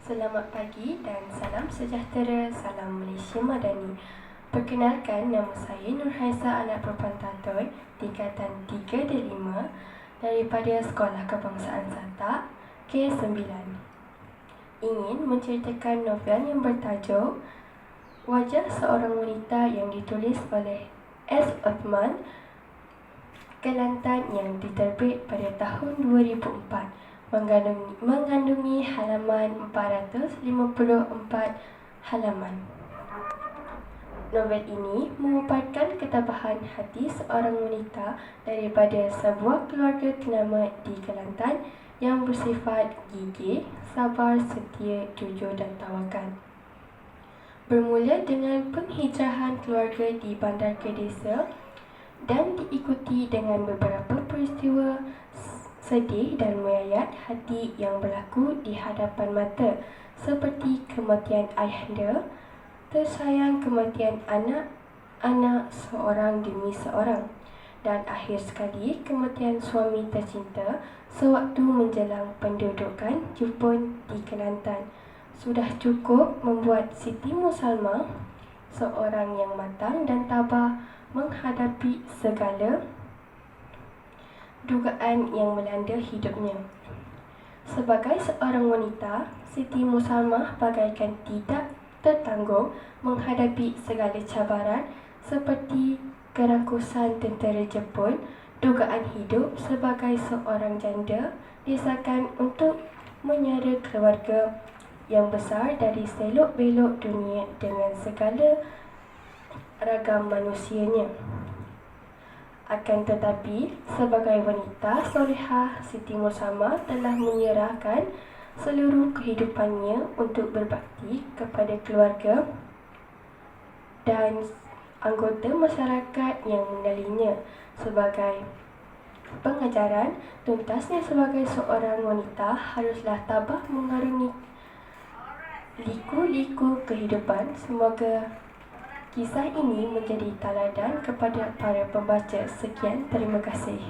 Selamat pagi dan salam sejahtera, salam Malaysia Madani. Perkenalkan, nama saya Nurhaiza Anak Perempuan Tatoy, tingkatan 3 dan 5 daripada Sekolah Kebangsaan Satak, K9. Ingin menceritakan novel yang bertajuk Wajah Seorang Wanita yang ditulis oleh S. Othman Kelantan yang diterbit pada tahun 2004. Mengandungi halaman 454 halaman. Novel ini menguparkan ketabahan hati seorang wanita daripada sebuah keluarga ternama di Kelantan yang bersifat gigih, sabar, setia, jujur dan tawakal. Bermula dengan penghijrahan keluarga di bandar ke desa dan diikuti dengan beberapa peristiwa sedih dan menyayat hati yang berlaku di hadapan mata, seperti kematian ayahanda tersayang, kematian anak-anak seorang demi seorang, dan akhir sekali kematian suami tercinta sewaktu menjelang pendudukan Jepun di Kelantan. Sudah cukup membuat Siti Musalmah seorang yang matang dan tabah menghadapi segala dugaan yang melanda hidupnya. Sebagai seorang wanita, Siti Musalmah bagaikan tidak tertanggung menghadapi segala cabaran seperti kerangkusan tentera Jepun, dugaan hidup sebagai seorang janda, desakan untuk menyara keluarga yang besar dari selok-belok dunia dengan segala ragam manusianya. Akan tetapi, sebagai wanita solehah, Siti Musalmah telah menyerahkan seluruh kehidupannya untuk berbakti kepada keluarga dan anggota masyarakat yang mengenalinya. Sebagai pengajaran, tuntasnya sebagai seorang wanita haruslah tabah mengarungi liku-liku kehidupan. Semoga kisah ini menjadi teladan kepada para pembaca. Sekian, terima kasih.